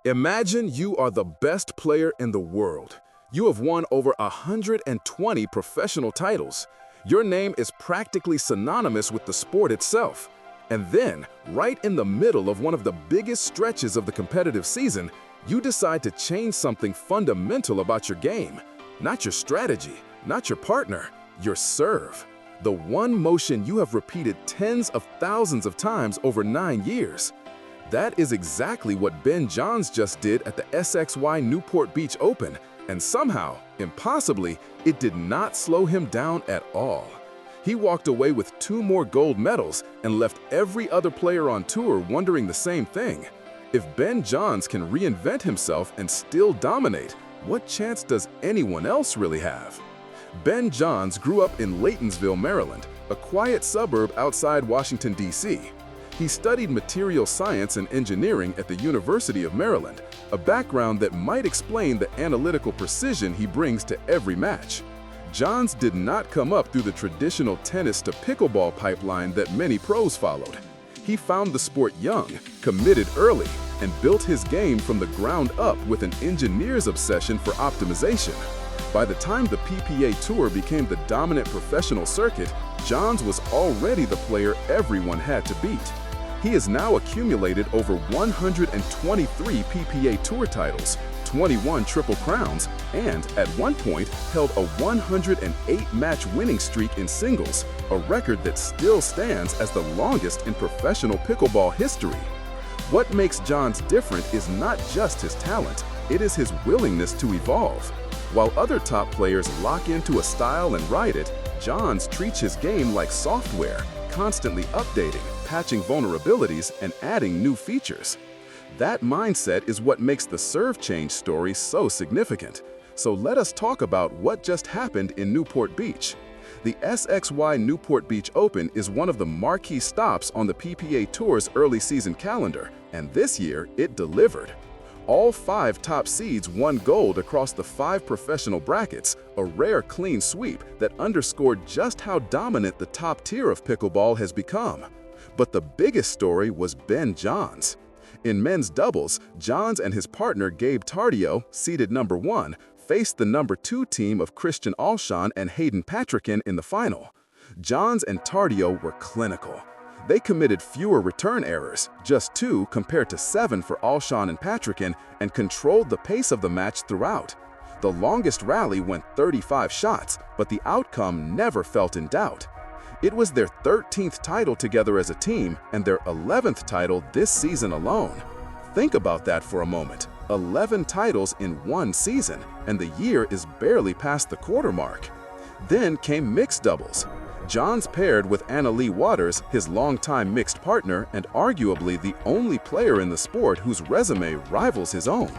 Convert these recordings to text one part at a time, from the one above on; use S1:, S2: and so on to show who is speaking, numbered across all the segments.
S1: Imagine you are the best player in the world. You have won over 120 professional titles. Your name is practically synonymous with the sport itself. And then, right in the middle of one of the biggest stretches of the competitive season, you decide to change something fundamental about your game. Not your strategy, not your partner, your serve. The one motion you have repeated tens of thousands of times over 9 years. That is exactly what Ben JOHNS just did at the SXY Newport Beach Open, and somehow, impossibly, it did not slow him down at all. He walked away with 2 more gold medals and left every other player on tour wondering the same thing. If Ben JOHNS can reinvent himself and still dominate, what chance does anyone else really have? Ben JOHNS grew up in Laytonsville, Maryland, a quiet suburb outside Washington, D.C. He studied material science and engineering at the University of Maryland, a background that might explain the analytical precision he brings to every match. JOHNS did not come up through the traditional tennis to pickleball pipeline that many pros followed. He found the sport young, committed early, and built his game from the ground up with an engineer's obsession for optimization. By the time the PPA Tour became the dominant professional circuit, JOHNS was already the player everyone had to beat. He has now accumulated over 123 PPA Tour titles, 21 Triple Crowns, and at one point held a 108-match winning streak in singles, a record that still stands as the longest in professional pickleball history. What makes JOHNS different is not just his talent, it is his willingness to evolve. While other top players lock into a style and ride it, JOHNS treats his game like software, constantly updating, patching vulnerabilities, and adding new features. That mindset is what makes the serve change story so significant. So let us talk about what just happened in Newport Beach. The SXY Newport Beach Open is one of the marquee stops on the PPA Tour's early season calendar, and this year it delivered. All 5 top seeds won gold across the 5 professional brackets, a rare clean sweep that underscored just how dominant the top tier of pickleball has become. But the biggest story was Ben JOHNS. In men's doubles, JOHNS and his partner Gabe Tardio, seeded number 1, faced the number 2 team of Christian Alshon and Hayden Patrickin in the final. JOHNS and Tardio were clinical. They committed fewer return errors, just 2 compared to 7 for Alshon and Patrickin, and controlled the pace of the match throughout. The longest rally went 35 shots, but the outcome never felt in doubt. It was their 13th title together as a team and their 11th title this season alone. Think about that for a moment. 11 titles in one season, and the year is barely past the quarter mark. Then came mixed doubles. JOHNS paired with Anna Leigh Waters, his longtime mixed partner and arguably the only player in the sport whose resume rivals his own.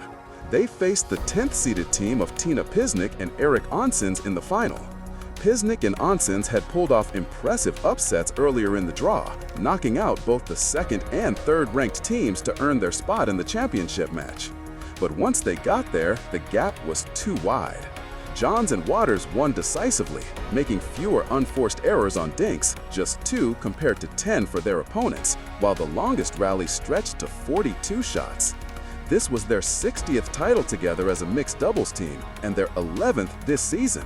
S1: They faced the 10th-seeded team of Tina Pisnik and Eric Onsens in the final. Pisnik and Onsens had pulled off impressive upsets earlier in the draw, knocking out both the 2nd and 3rd-ranked teams to earn their spot in the championship match. But once they got there, the gap was too wide. JOHNS and Waters won decisively, making fewer unforced errors on dinks, just 2 compared to 10 for their opponents, while the longest rally stretched to 42 shots. This was their 60th title together as a mixed doubles team, and their 11th this season.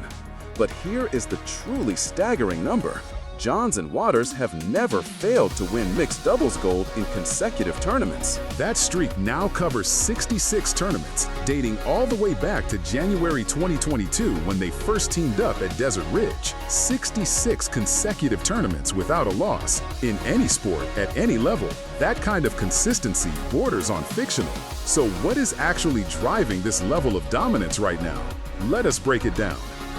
S1: But here is the truly staggering number. JOHNS and Waters have never failed to win mixed doubles gold in consecutive tournaments.
S2: That streak now covers 66 tournaments, dating all the way back to January 2022 when they first teamed up at Desert Ridge. 66 consecutive tournaments without a loss. In any sport, at any level, that kind of consistency borders on fictional. So what is actually driving this level of dominance right now? Let us break it down.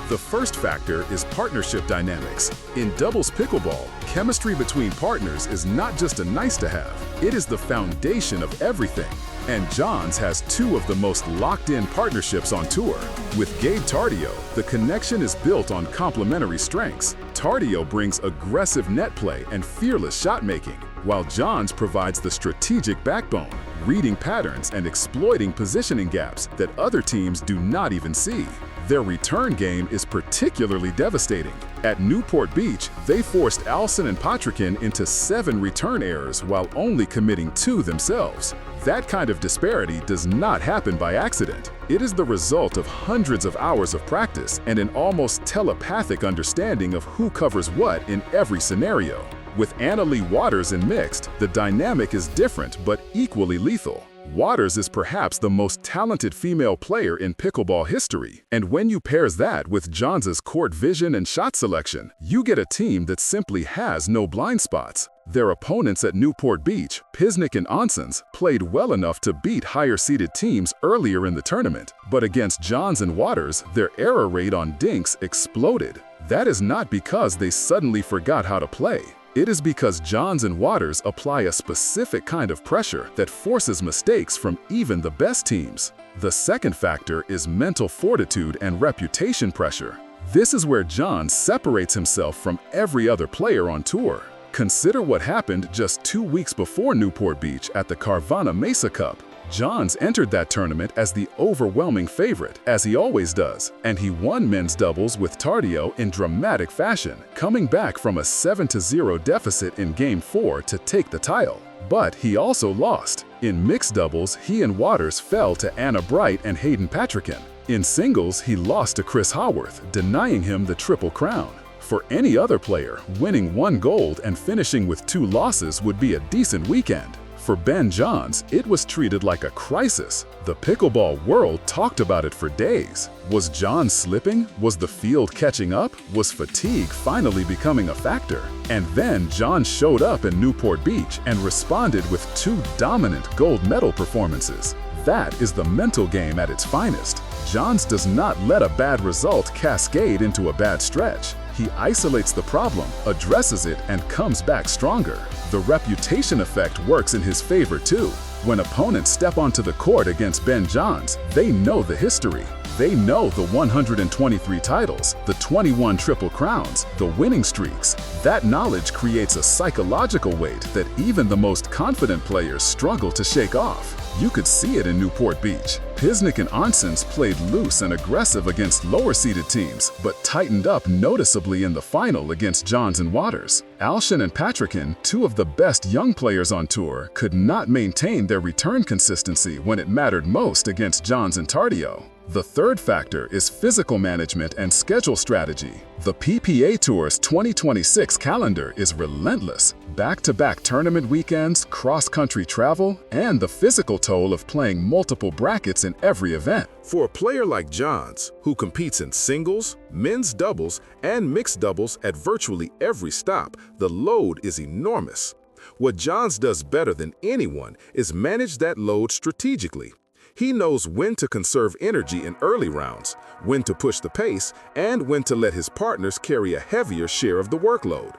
S2: The first factor is partnership dynamics. In doubles pickleball, chemistry between partners is not just a nice-to-have, it is the foundation of everything. And JOHNS has 2 of the most locked-in partnerships on tour. With Gabe Tardio, the connection is built on complementary strengths. Tardio brings aggressive net play and fearless shot-making, while JOHNS provides the strategic backbone, reading patterns and exploiting positioning gaps that other teams do not even see. Their return game is particularly devastating. At Newport Beach, they forced Alison and Patrikin into 7 return errors while only committing 2 themselves. That kind of disparity does not happen by accident. It is the result of hundreds of hours of practice and an almost telepathic understanding of who covers what in every scenario. With Anna Leigh Waters in mixed, the dynamic is different but equally lethal. Waters is perhaps the most talented female player in pickleball history, and when you pairs that with JOHNS' court vision and shot selection, you get a team that simply has no blind spots. Their opponents at Newport Beach, Pisnik and Onsens, played well enough to beat higher-seeded teams earlier in the tournament, but against JOHNS and Waters, their error rate on dinks exploded. That is not because they suddenly forgot how to play. It is because JOHNS and Waters apply a specific kind of pressure that forces mistakes from even the best teams. The second factor is mental fortitude and reputation pressure. This is where JOHNS separates himself from every other player on tour. Consider what happened just 2 weeks before Newport Beach at the Carvana Mesa Cup. JOHNS entered that tournament as the overwhelming favorite, as he always does, and he won men's doubles with Tardio in dramatic fashion, coming back from a 7-0 deficit in Game 4 to take the title. But he also lost. In mixed doubles, he and Waters fell to Anna Bright and Hayden Patrikin. In singles, he lost to Chris Haworth, denying him the Triple Crown. For any other player, winning 1 gold and finishing with 2 losses would be a decent weekend. For Ben JOHNS, it was treated like a crisis. The pickleball world talked about it for days. Was JOHNS slipping? Was the field catching up? Was fatigue finally becoming a factor? And then JOHNS showed up in Newport Beach and responded with 2 dominant gold medal performances. That is the mental game at its finest. JOHNS does not let a bad result cascade into a bad stretch. He isolates the problem, addresses it, and comes back stronger. The reputation effect works in his favor too. When opponents step onto the court against Ben JOHNS, they know the history. They know the 123 titles, the 21 Triple Crowns, the winning streaks. That knowledge creates a psychological weight that even the most confident players struggle to shake off. You could see it in Newport Beach. Pisnik and Onsens played loose and aggressive against lower-seeded teams, but tightened up noticeably in the final against JOHNS and Waters. Alison and Patrikin, 2 of the best young players on tour, could not maintain their return consistency when it mattered most against JOHNS and Tardio. The third factor is physical management and schedule strategy. The PPA Tour's 2026 calendar is relentless. Back-to-back tournament weekends, cross-country travel, and the physical toll of playing multiple brackets in every event.
S1: For a player like JOHNS, who competes in singles, men's doubles, and mixed doubles at virtually every stop, the load is enormous. What JOHNS does better than anyone is manage that load strategically. He knows when to conserve energy in early rounds, when to push the pace, and when to let his partners carry a heavier share of the workload.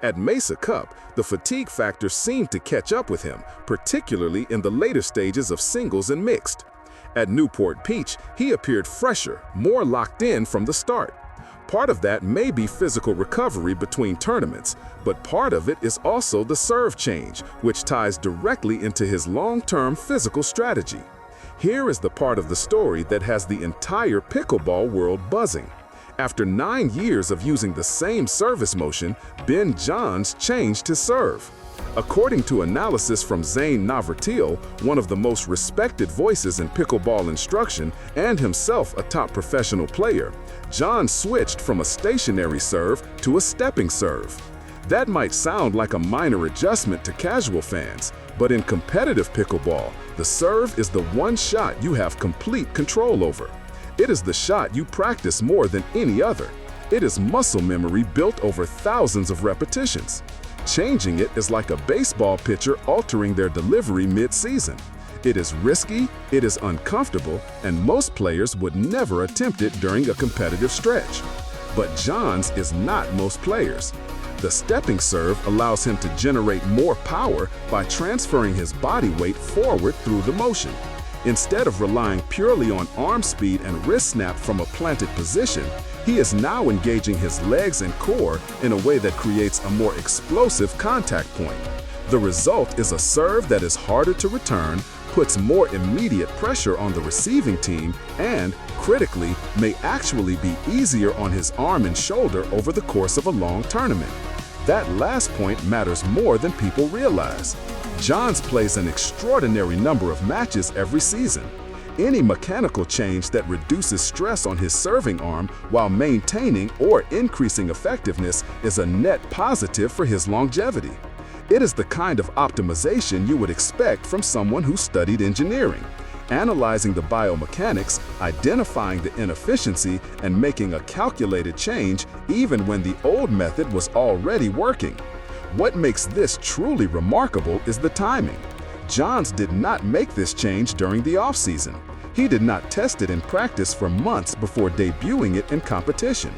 S1: At Mesa Cup, the fatigue factor seemed to catch up with him, particularly in the later stages of singles and mixed. At Newport Beach, he appeared fresher, more locked in from the start. Part of that may be physical recovery between tournaments, but part of it is also the serve change, which ties directly into his long-term physical strategy. Here is the part of the story that has the entire pickleball world buzzing. After 9 years of using the same service motion, Ben JOHNS changed his serve. According to analysis from Zane Navratil, one of the most respected voices in pickleball instruction and himself a top professional player, JOHNS switched from a stationary serve to a stepping serve. That might sound like a minor adjustment to casual fans, but in competitive pickleball, the serve is the one shot you have complete control over. It is the shot you practice more than any other. It is muscle memory built over thousands of repetitions. Changing it is like a baseball pitcher altering their delivery mid-season. It is risky, it is uncomfortable, and most players would never attempt it during a competitive stretch. But JOHNS is not most players. The stepping serve allows him to generate more power by transferring his body weight forward through the motion. Instead of relying purely on arm speed and wrist snap from a planted position, he is now engaging his legs and core in a way that creates a more explosive contact point. The result is a serve that is harder to return,
S2: puts more immediate pressure on the receiving team and, critically, may actually be easier on his arm and shoulder over the course of a long tournament. That last point matters more than people realize. JOHNS plays an extraordinary number of matches every season. Any mechanical change that reduces stress on his serving arm while maintaining or increasing effectiveness is a net positive for his longevity. It is the kind of optimization you would expect from someone who studied engineering, analyzing the biomechanics, identifying the inefficiency, and making a calculated change even when the old method was already working. What makes this truly remarkable is the timing. JOHNS did not make this change during the off-season. He did not test it in practice for months before debuting it in competition.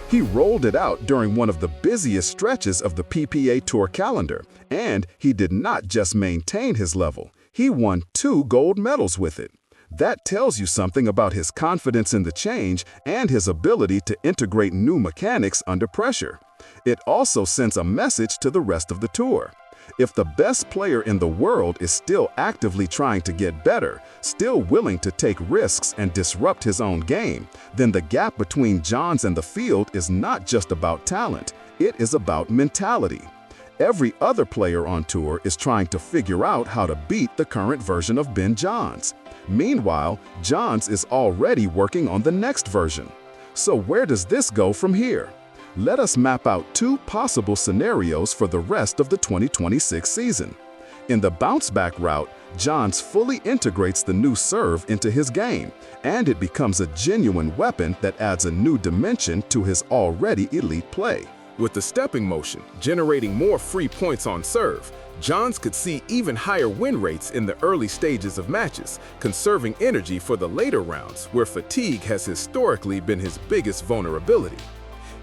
S2: He rolled it out during one of the busiest stretches of the PPA Tour calendar, and he did not just maintain his level, he won 2 gold medals with it. That tells you something about his confidence in the change and his ability to integrate new mechanics under pressure. It also sends a message to the rest of the tour. If the best player in the world is still actively trying to get better, still willing to take risks and disrupt his own game, then the gap between JOHNS and the field is not just about talent, it is about mentality. Every other player on tour is trying to figure out how to beat the current version of Ben JOHNS. Meanwhile, JOHNS is already working on the next version. So where does this go from here? Let us map out 2 possible scenarios for the rest of the 2026 season. In the bounce-back route, JOHNS fully integrates the new serve into his game, and it becomes a genuine weapon that adds a new dimension to his already elite play.
S1: With the stepping motion generating more free points on serve, JOHNS could see even higher win rates in the early stages of matches, conserving energy for the later rounds where fatigue has historically been his biggest vulnerability.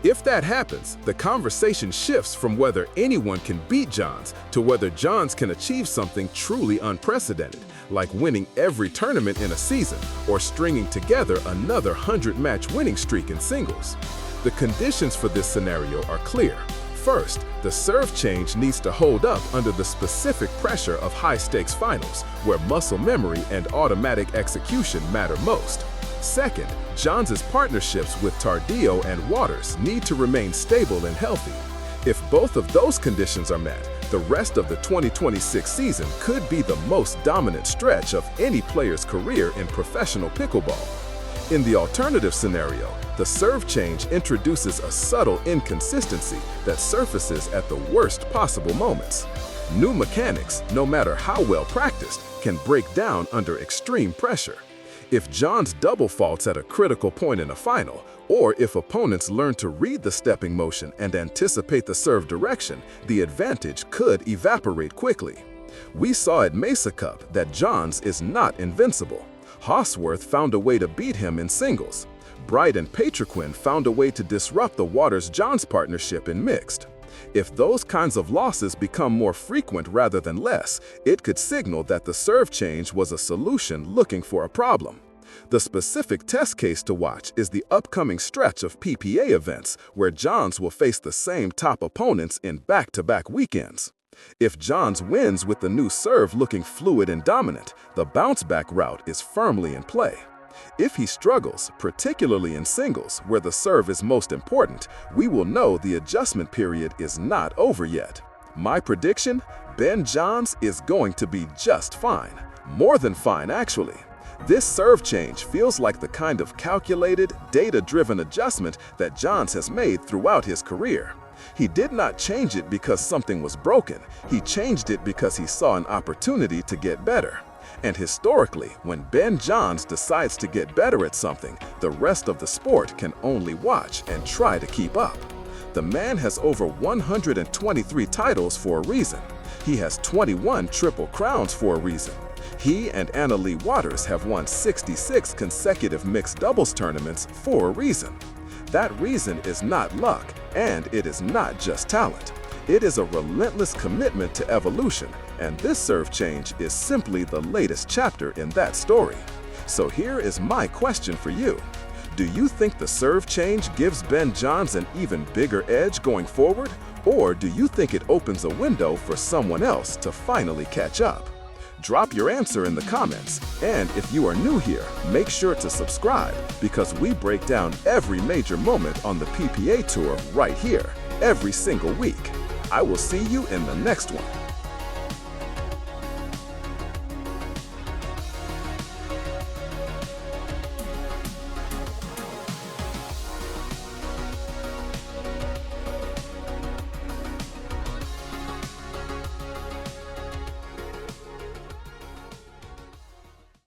S1: If that happens, the conversation shifts from whether anyone can beat JOHNS to whether JOHNS can achieve something truly unprecedented, like winning every tournament in a season or stringing together another 100-match winning streak in singles. The conditions for this scenario are clear. First, the serve change needs to hold up under the specific pressure of high-stakes finals, where muscle memory and automatic execution matter most. Second, JOHNS' partnerships with Tardio and Waters need to remain stable and healthy. If both of those conditions are met, the rest of the 2026 season could be the most dominant stretch of any player's career in professional pickleball. In the alternative scenario, the serve change introduces a subtle inconsistency that surfaces at the worst possible moments. New mechanics, no matter how well practiced, can break down under extreme pressure. If JOHNS double faults at a critical point in a final, or if opponents learn to read the stepping motion and anticipate the serve direction, the advantage could evaporate quickly. We saw at Mesa Cup that JOHNS is not invincible. Hosworth found a way to beat him in singles. Bright and Patriquin found a way to disrupt the Waters-JOHNS partnership in mixed. If those kinds of losses become more frequent rather than less, it could signal that the serve change was a solution looking for a problem. The specific test case to watch is the upcoming stretch of PPA events, where JOHNS will face the same top opponents in back-to-back weekends. If JOHNS wins with the new serve looking fluid and dominant, the bounce-back route is firmly in play. If he struggles, particularly in singles, where the serve is most important, we will know the adjustment period is not over yet. My prediction? Ben JOHNS is going to be just fine. More than fine, actually. This serve change feels like the kind of calculated, data-driven adjustment that JOHNS has made throughout his career. He did not change it because something was broken. He changed it because he saw an opportunity to get better. And historically, when Ben JOHNS decides to get better at something, the rest of the sport can only watch and try to keep up. The man has over 123 titles for a reason. He has 21 Triple Crowns for a reason. He and Anna Leigh Waters have won 66 consecutive mixed doubles tournaments for a reason. That reason is not luck, and it is not just talent. It is a relentless commitment to evolution, and this serve change is simply the latest chapter in that story. So here is my question for you. Do you think the serve change gives Ben JOHNS an even bigger edge going forward, or do you think it opens a window for someone else to finally catch up? Drop your answer in the comments. And if you are new here, make sure to subscribe because we break down every major moment on the PPA Tour right here, every single week. I will see you in the next one.